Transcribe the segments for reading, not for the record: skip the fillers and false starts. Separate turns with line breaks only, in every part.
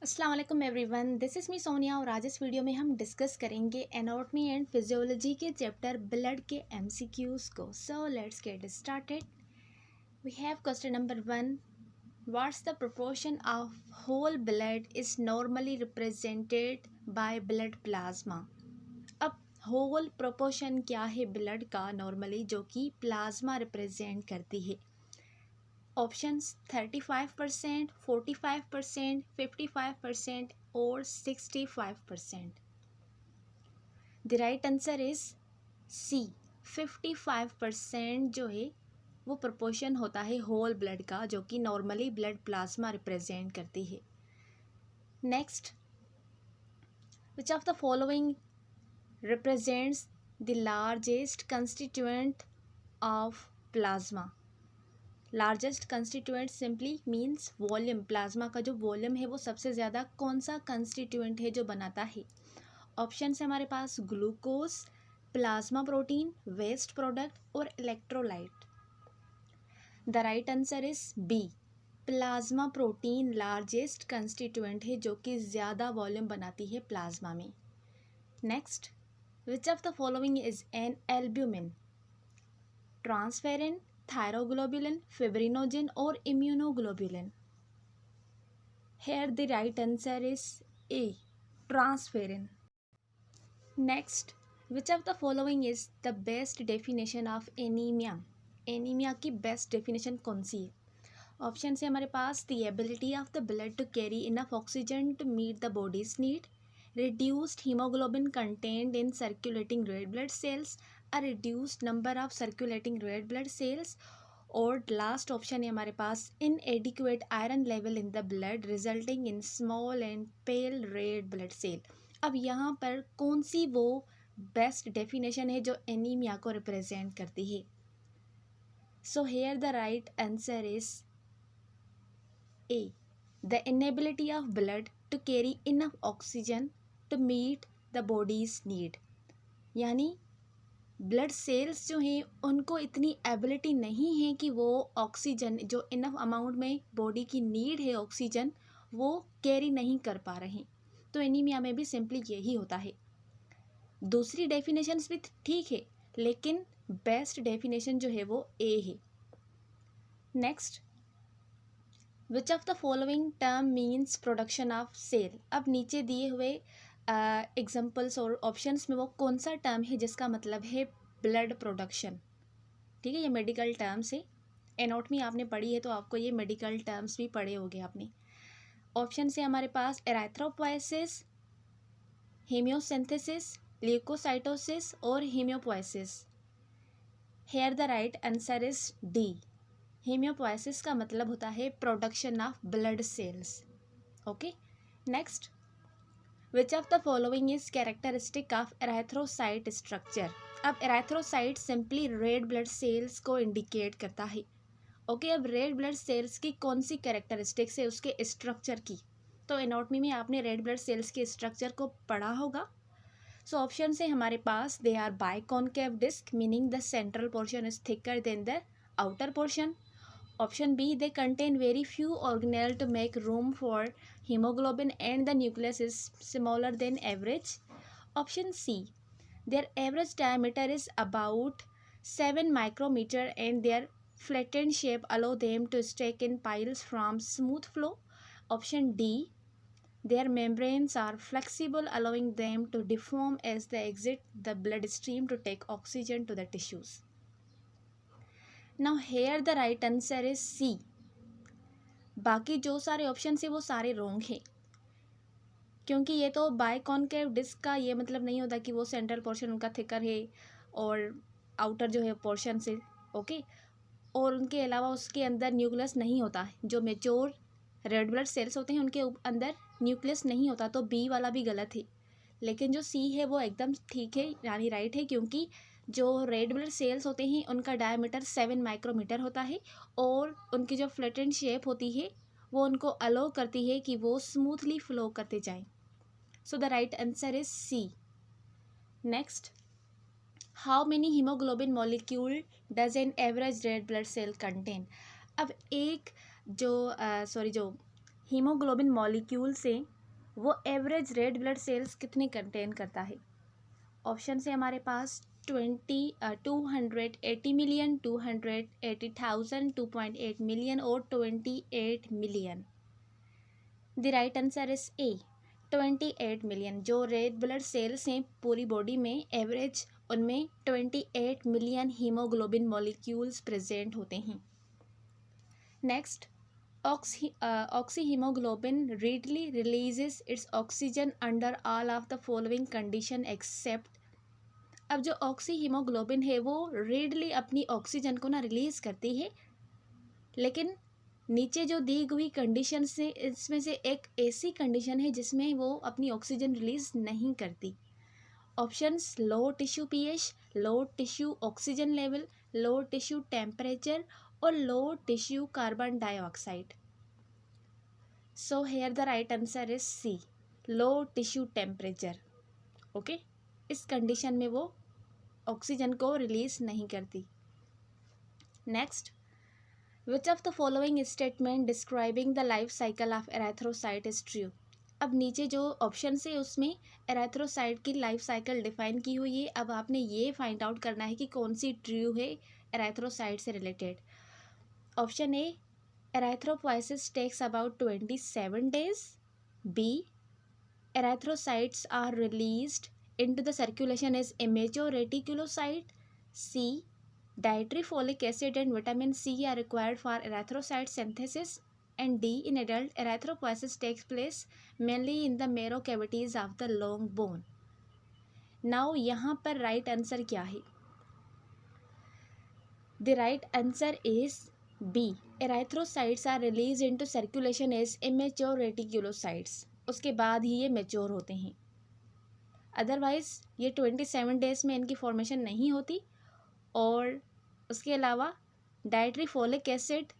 अस्सलाम वालेकुम everyone, this is me Sonia और आज इस वीडियो में हम डिस्कस करेंगे एनाटॉमी एंड फिजियोलॉजी के चैप्टर ब्लड के एमसीक्यूज़ को। So let's get started. We have question number 1। What's the proportion of whole blood is normally represented by blood plasma. अब होल प्रोपोर्शन क्या है ब्लड का नॉर्मली, जो कि प्लाज्मा रिप्रेजेंट करती है। ऑप्शंस 35%, 45%, 55% और 65%। The right answer is C. 55% जो है वो प्रोपोर्शन होता है होल ब्लड का, जो कि नॉर्मली ब्लड प्लाज्मा रिप्रेजेंट करती है। Next, which of the following represents the largest constituent of plasma. Largest constituent simply means volume. Plasma का जो वॉल्यूम है वो सबसे ज़्यादा कौन सा कंस्टिट्यूएंट है जो बनाता है। ऑप्शन है हमारे पास glucose, plasma protein, waste product और electrolyte. The right answer is B. Plasma protein largest constituent है जो कि ज़्यादा वॉल्यूम बनाती है प्लाज्मा में। Next, which of the following is an albumin. Transferrin, thyroglobulin, fibrinogen or immunoglobulin. Here the right answer is A, transferrin. Next, which of the following is the best definition of anemia? Anemia की best definition कौन सी है? Option है हमारे पास the ability of the blood to carry enough oxygen to meet the body's need, reduced hemoglobin contained in circulating red blood cells, a reduced number of circulating red blood cells, और last option है हमारे पास inadequate iron level in the blood resulting in small and pale red blood cell. अब यहाँ पर कौन सी वो बेस्ट डेफिनेशन है जो एनीमिया को रिप्रेजेंट करती है। So here the right answer is A, the inability of blood to carry enough oxygen to meet the body's need. यानी ब्लड सेल्स जो हैं उनको इतनी एबिलिटी नहीं है कि वो ऑक्सीजन जो इनफ अमाउंट में बॉडी की नीड है ऑक्सीजन वो कैरी नहीं कर पा रहे। तो एनीमिया में भी सिंपली यही होता है। दूसरी डेफिनेशंस भी ठीक है, लेकिन बेस्ट डेफिनेशन जो है वो ए है। Next, which of the following term means production of cell. अब नीचे दिए हुए एग्जाम्पल्स और ऑप्शंस में वो कौन सा टर्म है जिसका मतलब है ब्लड प्रोडक्शन। ठीक है, ये मेडिकल टर्म्स है। एनाटॉमी आपने पढ़ी है तो आपको ये मेडिकल टर्म्स भी पढ़े होंगे आपने। ऑप्शन है हमारे पास एराथ्रोपोइसिस, हेमियोसिंथेसिस, ल्यूकोसाइटोसिस और haemopoiesis. Here the right answer is D. Haemopoiesis का मतलब होता है production of blood cells. Okay. Next, which of the following is characteristic of erythrocyte structure. अब erythrocyte simply red blood cells को indicate करता है। Okay, अब रेड ब्लड सेल्स की कौन सी कैरेक्टरिस्टिक्स है उसके स्ट्रक्चर की। तो एनाटॉमी में आपने रेड ब्लड सेल्स के स्ट्रक्चर को पढ़ा होगा। सो ऑप्शन है हमारे पास they are biconcave disc meaning the central portion is thicker than the outer portion. Option B, they contain very few organelles to make room for hemoglobin and the nucleus is smaller than average. Option C, their average diameter is about 7 micrometer and their flattened shape allow them to stack in piles from smooth flow. Option D, their membranes are flexible allowing them to deform as they exit the bloodstream to take oxygen to the tissues. Now here the right answer is C. बाकी जो सारे option है वो सारे wrong हैं, क्योंकि ये तो बाइकॉन्केव डिस्क का ये मतलब नहीं होता कि वो सेंट्रल पोर्शन उनका थिकर है और आउटर जो है पोर्शन से। ओके, और उनके अलावा उसके अंदर न्यूक्लियस नहीं होता। जो मेच्योर रेड ब्लड सेल्स होते हैं उनके अंदर न्यूक्लियस नहीं होता, तो बी वाला भी गलत है। लेकिन जो सी है वो एकदम ठीक है, यानी राइट है, क्योंकि जो रेड ब्लड सेल्स होते हैं उनका डायमीटर 7 माइक्रोमीटर होता है और उनकी जो फ्लैटेंड शेप होती है वो उनको अलो करती है कि वो स्मूथली फ्लो करते जाएं। So the right answer is C. Next, how many haemoglobin molecule does an average red blood cell contain. अब एक जो हीमोग्लोबिन मॉलिक्यूल से वो एवरेज रेड ब्लड सेल्स कितने कंटेन करता है? ऑप्शन है हमारे पास 280 मिलियन, 280,000, 2.8 मिलियन और 28 million. The right answer is A, 28 million. जो रेड ब्लड सेल्स हैं पूरी बॉडी में, एवरेज उनमें 28 मिलियन हीमोग्लोबिन मॉलिक्यूल्स प्रेजेंट होते हैं। Next, oxyhaemoglobin readily releases its oxygen under all of the following condition except। अब जो ऑक्सीहीमोग्लोबिन है वो readily अपनी ऑक्सीजन को ना रिलीज करती है, लेकिन नीचे जो दी हुई कंडीशन से इसमें से एक ऐसी कंडीशन है जिसमें वो अपनी ऑक्सीजन रिलीज नहीं करती। Options low tissue pH, low tissue oxygen level, low tissue temperature और low tissue carbon dioxide. So here the right answer is C, low tissue temperature. Okay, इस कंडीशन में वो ऑक्सीजन को रिलीज नहीं करती। Next, which of the following statement describing the life cycle of erythrocyte is true. अब नीचे जो option है उसमें एरेथ्रोसाइट की लाइफ साइकिल डिफाइन की हुई है। अब आपने ये फाइंड आउट करना है कि कौन सी ट्रू है एरेथ्रोसाइट से related. Option A, erythropoiesis takes about 27 days। B, erythrocytes are released into the circulation as immature reticulocyte। C, dietary folic acid and vitamin C are required for erythrocyte synthesis। And D, in adult erythropoiesis takes place mainly in the marrow cavities of the long bone। Now यहाँ पर right answer क्या है? The right answer is B, erythrocytes are released into circulation as immature reticulocytes। उसके बाद ही ये mature होते हैं, otherwise ये 27 डेज़ में इनकी फॉर्मेशन नहीं होती। और उसके अलावा डाइटरी फॉलिक एसिड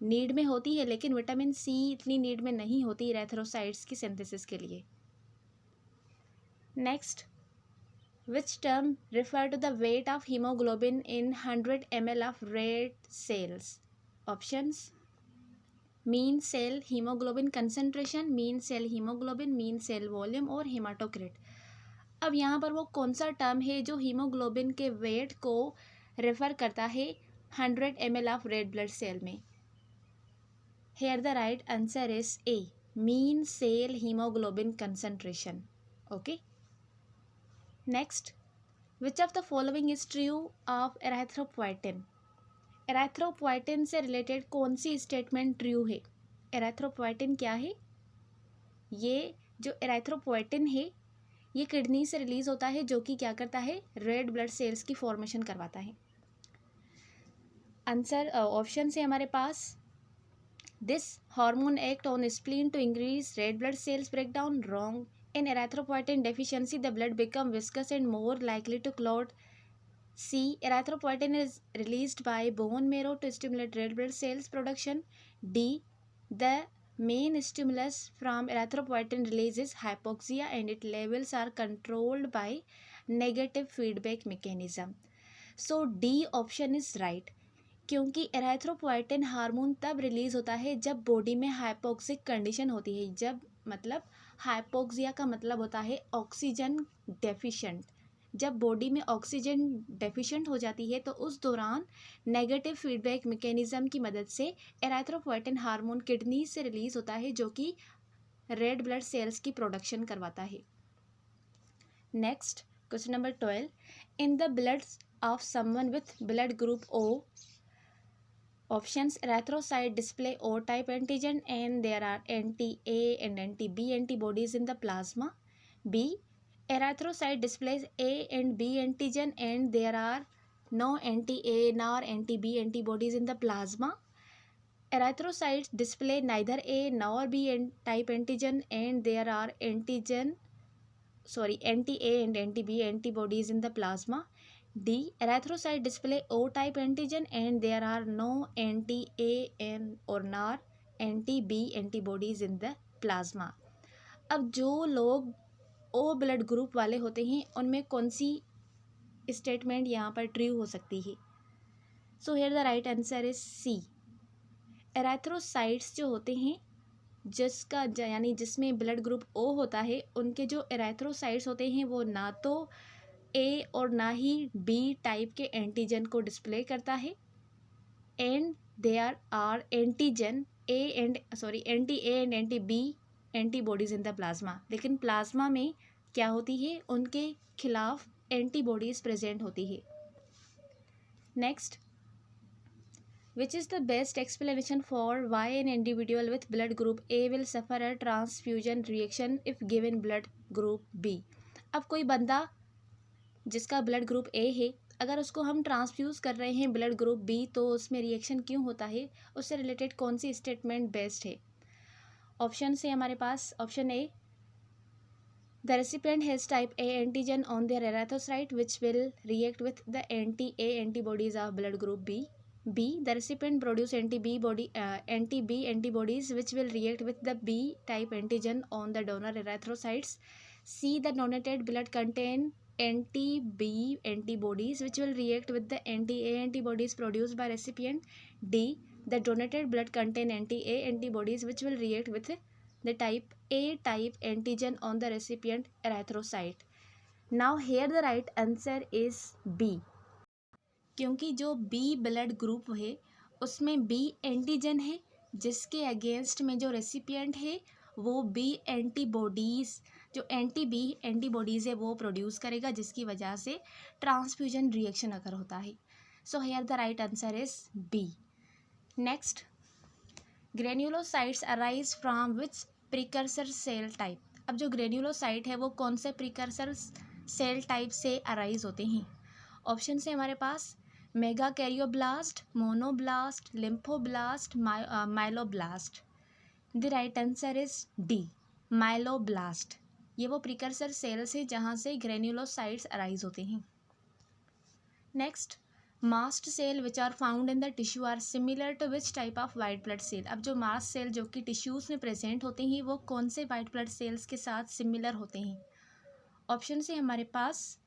नीड में होती है, लेकिन विटामिन सी इतनी नीड में नहीं होती एरेथ्रोसाइट्स की सिंथेसिस के लिए। Next, which term refer to the weight of haemoglobin in 100 ml of red cells. Options mean cell haemoglobin concentration, mean cell haemoglobin, mean cell volume और हेमाटोक्रिट। अब यहाँ पर वो कौन सा टर्म है जो हीमोग्लोबिन के वेट को रेफर करता है 100 ml of red blood cell में? Here the right answer is A, mean cell haemoglobin concentration. Okay, next, which of the following is true of erythropoietin. Erythropoietin से रिलेटेड कौन सी स्टेटमेंट ट्रू है? Erythropoietin क्या है? ये जो एरेथ्रोपोइटिन है ये किडनी से रिलीज होता है, जो कि क्या करता है, रेड ब्लड सेल्स की फॉर्मेशन करवाता है। आंसर ऑप्शन है हमारे पास, this hormone act on spleen to increase red blood cells breakdown. Wrong, in erythropoietin deficiency the blood become viscous and more likely to clot. C, erythropoietin is released by bone marrow to stimulate red blood cells production. D, the main stimulus from erythropoietin release is hypoxia and its levels are controlled by negative feedback mechanism। So D option is right, क्योंकि erythropoietin hormone तब release होता है जब body में hypoxic condition होती है। जब मतलब हाइपोक्सिया का मतलब होता है ऑक्सीजन डेफिशिएंट। जब बॉडी में ऑक्सीजन डेफिशिएंट हो जाती है तो उस दौरान नेगेटिव फीडबैक मैकेनिज्म की मदद से एरेथ्रोपोइटिन हार्मोन किडनी से रिलीज होता है, जो कि रेड ब्लड सेल्स की प्रोडक्शन करवाता है। Next, question number 12, in the blood of someone with blood group O. Options, erythrocyte display O type antigen and there are anti-A and anti-B antibodies in the plasma. B, erythrocyte displays A and B antigen and there are no anti-A nor anti-B antibodies in the plasma। Erythrocytes display neither A nor B type antigen and there are anti-A and anti-B antibodies in the plasma। D, erythrocyte display O type antigen and there are no anti-A and or nor anti-B antibodies in the plasma। अब जो लोग ओ blood group वाले होते हैं उनमें कौन सी statement यहाँ पर ट्रू हो सकती है? So here the right answer is C, erythrocytes जो होते हैं जिसका यानी जिसमें ब्लड ग्रुप ओ होता है, उनके जो एराथ्रोसाइट्स होते हैं वो ना तो ए और ना ही बी टाइप के एंटीजन को डिस्प्ले करता है, and there are antigen anti A and anti B antibodies in the plasma. लेकिन प्लाज्मा में क्या होती है, उनके खिलाफ एंटीबॉडीज प्रेजेंट होती है। Next, which is the best explanation for why an individual with blood group A will suffer a transfusion reaction if given blood group B। अब कोई बंदा जिसका ब्लड ग्रुप ए है, अगर उसको हम ट्रांसफ्यूज़ कर रहे हैं ब्लड ग्रुप बी, तो उसमें रिएक्शन क्यों होता है, उससे रिलेटेड कौन सी स्टेटमेंट बेस्ट है। ऑप्शन से हमारे पास option A, the recipient has type A antigen on their erythrocyte which will react with the anti A antibodies of blood group B. B, the recipient produce anti-B antibodies which will react with the B type antigen on the donor erythrocytes. C, the donated blood contain anti-B antibodies which will react with the anti-A antibodies produced by recipient. D, the donated blood contain anti-A antibodies which will react with the type A type antigen on the recipient erythrocyte. Now here the right answer is B, क्योंकि जो B blood group है उसमें B antigen है, जिसके against में जो recipient है वो बी एंटीबॉडीज़, जो एंटी बी एंटीबॉडीज़ है वो प्रोड्यूस करेगा, जिसकी वजह से ट्रांसफ्यूजन रिएक्शन अगर होता है। So here the right answer is B. Next, granulocytes arise from which precursor cell type. अब जो ग्रेन्युलोसाइट है वो कौन से प्रिकर्सर सेल टाइप से अराइज होते हैं। ऑप्शन से हमारे पास megakaryoblast, monoblast, lymphoblast, myeloblast. The right answer is D, myeloblast. ये वो प्रिकर्सर सेल्स हैं जहाँ से ग्रेन्युलोसाइट्स अराइज होते हैं। Next, mast cell which are found in the tissue are similar to which type of white blood cell. अब जो mast cell जो कि टिश्यूज़ में प्रेजेंट होते हैं वो कौन से वाइट ब्लड सेल्स के साथ सिमिलर होते हैं। ऑप्शन से हमारे पास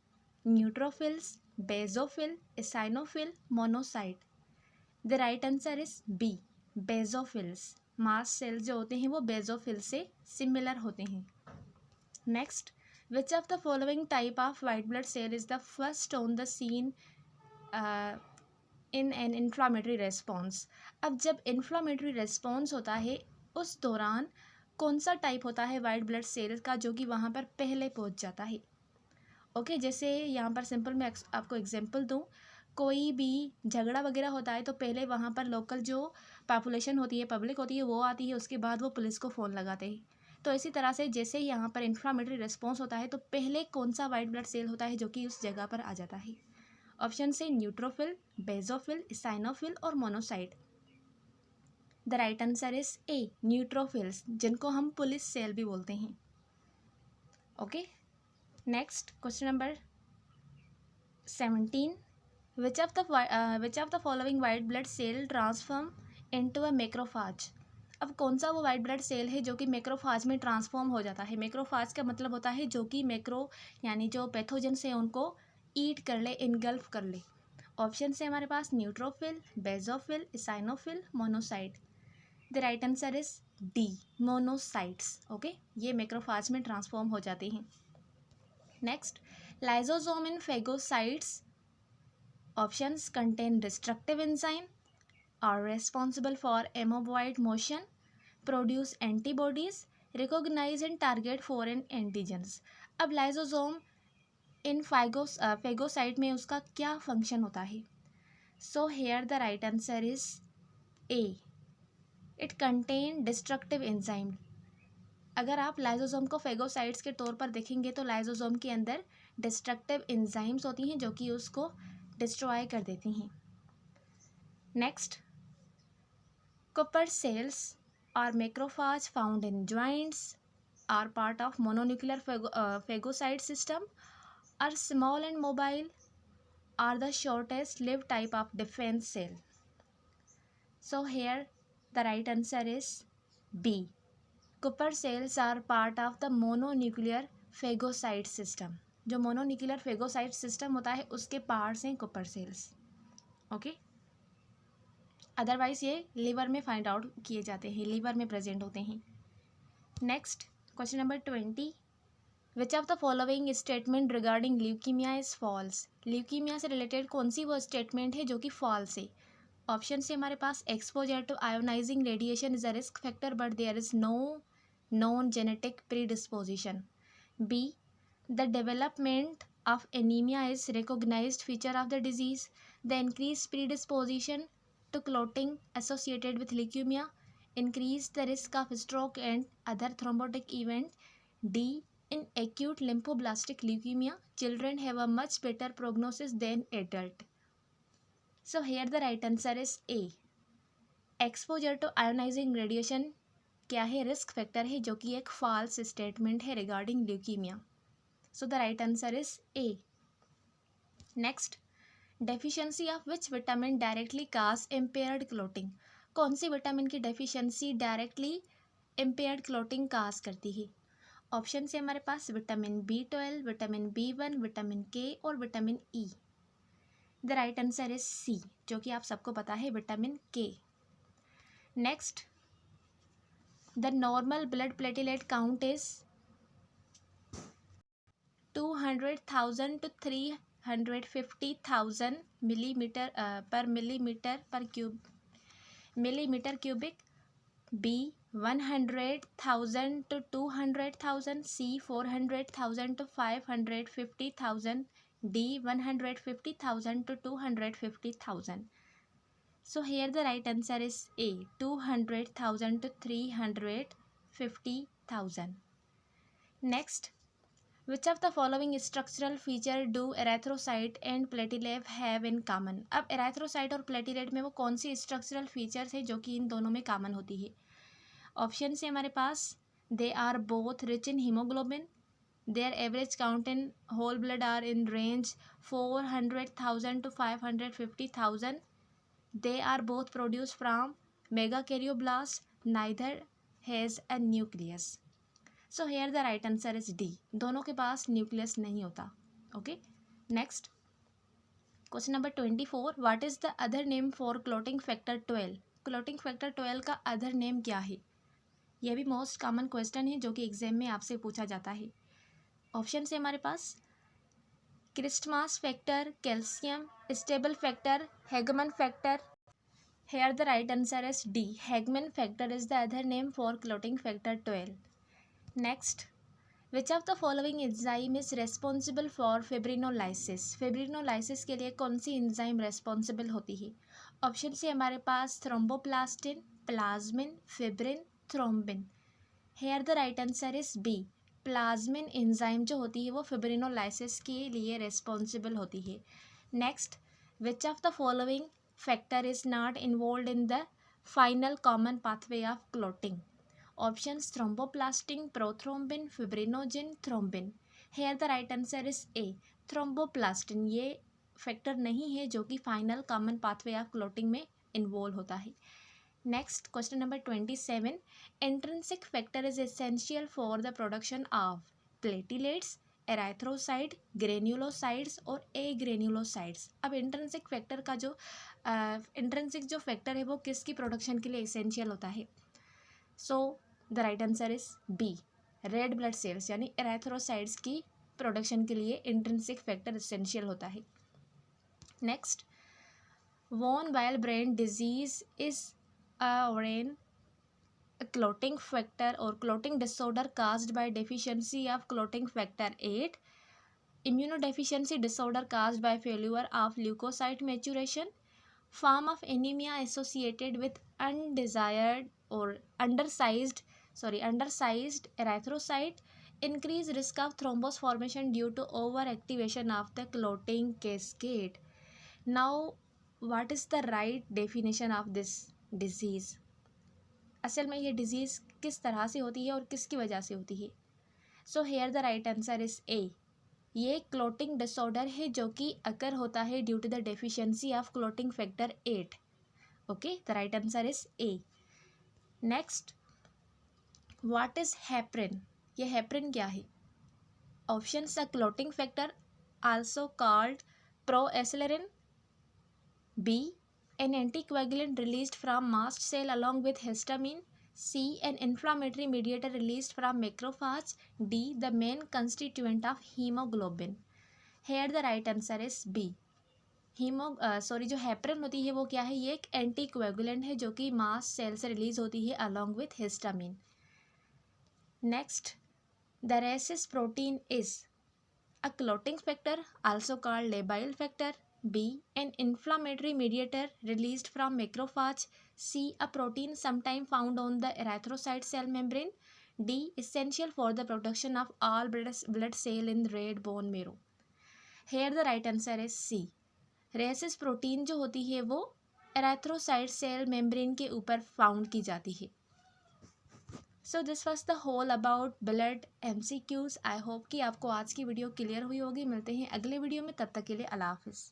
neutrophils, basophil, eosinophil, monocyte. The right answer is B, basophils. Mast cells जो होते हैं वो बेजोफिल से सिमिलर होते हैं। Next, which of the following type of white blood cell is the first on the scene in an inflammatory response. अब जब inflammatory response होता है उस दौरान कौन सा टाइप होता है वाइट ब्लड सेल का जो कि वहाँ पर पहले पहुँच जाता है। ओके, जैसे यहाँ पर सिंपल मैं आपको एग्जांपल दूँ, कोई भी झगड़ा वगैरह होता है तो पहले वहाँ पर लोकल जो पॉपुलेशन होती है, पब्लिक होती है, वो आती है, उसके बाद वो पुलिस को फ़ोन लगाते हैं। तो इसी तरह से जैसे यहाँ पर इन्फ्लामेटरी रिस्पॉन्स होता है तो पहले कौन सा वाइट ब्लड सेल होता है जो कि उस जगह पर आ जाता है। ऑप्शन से न्यूट्रोफिल, बेजोफिल, साइनोफिल और monocyte. The right answer is A, neutrophils, जिनको हम पुलिस सेल भी बोलते हैं। Okay, next question number 17, which of the following white blood cell transform into a macrophage। अब कौन सा वो वाइट ब्लड सेल है जो कि मैक्रोफाज में ट्रांसफॉर्म हो जाता है। मैक्रोफाज का मतलब होता है जो कि मैक्रो यानी जो पैथोजन से उनको ईट कर ले, इनगल्फ कर ले। ऑप्शन से हमारे पास neutrophil, basophil, eosinophil, monocyte. The right answer is D, monocytes. Okay, ये मैक्रोफाज में ट्रांसफॉर्म हो जाते हैं। Next, lysosome in phagocytes options contain destructive enzyme, are responsible for amoeboid motion, produce antibodies, recognize and target foreign antigens। अब lysosome इन phagocyte में उसका क्या function होता है। So here the right answer is A, it contain destructive enzyme. अगर आप lysosome को phagocytes के तौर पर देखेंगे तो लाइजोसोम के अंदर डिस्ट्रक्टिव एंजाइम्स होती हैं जो कि उसको डिस्ट्रॉय कर देती हैं। Next, Kupffer cells are macrophages found in joints, are part of mononuclear phagocyte system, are small and mobile, are the shortest live type of defence cell. So here the right answer is B, Kupffer cells are part of the mononuclear phagocyte system. जो mononuclear phagocyte system होता है उसके parts हैं Kupffer cells. Okay, otherwise ये liver में find out किए जाते हैं, लिवर में प्रेजेंट होते हैं। Next question number 20, which of the following statement regarding leukaemia is false. Leukaemia से रिलेटेड कौन सी वो स्टेटमेंट है जो कि फॉल्स है। ऑप्शन से हमारे पास exposure to ionising radiation is a risk factor but there is no known genetic predisposition. B, the development of anemia is recognized feature of the disease. The increased predisposition to clotting associated with leukemia increase the risk of stroke and other thrombotic event. D, in acute lymphoblastic leukemia children have a much better prognosis than adult. So here the right answer is A, exposure to ionizing radiation क्या है, risk factor है, जो कि एक false statement है regarding leukaemia. So the right answer is A. Next, deficiency of which vitamin directly cause impaired clotting. कौन सी vitamin की deficiency directly impaired clotting cause करती है। ऑप्शन से हमारे पास vitamin B12, vitamin B1, vitamin K और vitamin E. The right answer is C, जो कि आप सबको पता है vitamin K. Next, the normal blood platelet count is 200,000 to 350,000 millimeter cubic. B, 100,000 to 200,000. C, 400,000 to 550,000. D, 150,000 to 250,000. So here the right answer is A, 200,000 to 350,000. Next, which of the following structural feature do erythrocyte and platelet have in common? अब erythrocyte और platelet में वो कौन सी structural features है जो कि इन दोनों में common होती है। ऑप्शन से हमारे पास they are both rich in hemoglobin, their average count in whole blood are in range 400,000 to 550,000, they are both produced from megakaryoblast, neither has a nucleus. So here the right answer is D, दोनों के पास nucleus नहीं होता. Okay, next question number 24, what is the other name for clotting factor 12. Clotting factor 12 का other name क्या है? यह भी most common question है जो कि एग्जाम में आपसे पूछा जाता है. ऑप्शन से हमारे पास Christmas factor, calcium stable factor, Hageman factor. Here the right answer is D, Hageman factor is the other name for clotting factor 12. Next, which of the following enzyme is responsible for fibrinolysis. Fibrinolysis के लिए कौन सी enzyme responsible होती है? Option से हमारे पास thromboplastin, plasmin, fibrin, thrombin. Here the right answer is B, plasmin enzyme जो होती है वो फिब्रिनोलाइसिस के लिए रेस्पॉन्सिबल होती है. Next, which of the following factor is not involve in the final common pathway of clotting. Options thromboplastin, prothrombin, fibrinogen, thrombin. Here the right answer is A, thromboplastin. ये factor नहीं है जो कि final common pathway of clotting में involve होता है. Next question number 27, intrinsic factor is essential for the production of platelets, erythrocyte, granulocytes और A ग्रेन्युलोसाइड्स. अब इंट्रिंसिक फैक्टर का जो इंट्रिंसिक जो फैक्टर है वो किसकी प्रोडक्शन के लिए एसेंशियल होता है? So the right answer is B, red blood cells यानी एराथ्रोसाइट्स की प्रोडक्शन के लिए इंट्रिंसिक फैक्टर एसेंशियल होता है. Next, von wild disease is brain clotting factor और clotting disorder caused by deficiency of clotting factor 8, immunodeficiency disorder caused by failure of leukocyte maturation, form of anemia associated with undesired or undersized erythrocyte, increased risk of thrombus formation due to overactivation of the clotting cascade. Now, what is the right definition of this disease? असल में ये disease किस तरह से होती है और किसकी वजह से होती है? So here the right answer is A, ये क्लोटिंग डिसऑर्डर है जो कि अकर होता है due to the deficiency of clotting factor 8. Okay, the right answer is A. Next, what is heparin. ये हेपरिन क्या है? Options the clotting factor also called proaccelerin. B, an anticoagulant released from mast cell along with histamine. C, an inflammatory mediator released from macrophage. D, the main constituent of hemoglobin. Here the right answer is B. जो heparin होती है वो क्या है, ये एक anticoagulant है जो कि मास्ट सेल से रिलीज होती है along with histamine. Next, the rhesus protein is a clotting factor, also called labile factor. B, an inflammatory mediator released from macrophage. C, a protein sometime found on the erythrocyte cell membrane. D, essential for the production of all blood cell in red bone marrow. Here the right answer is C. Rhesus protein जो होती है वो एराथ्रोसाइट cell membrane के ऊपर found की जाती है. So this was the whole about blood MCQs. I hope कि आपको आज की वीडियो क्लियर हुई होगी. मिलते हैं अगले वीडियो में, तब तक के लिए अल्लाह हाफिज़.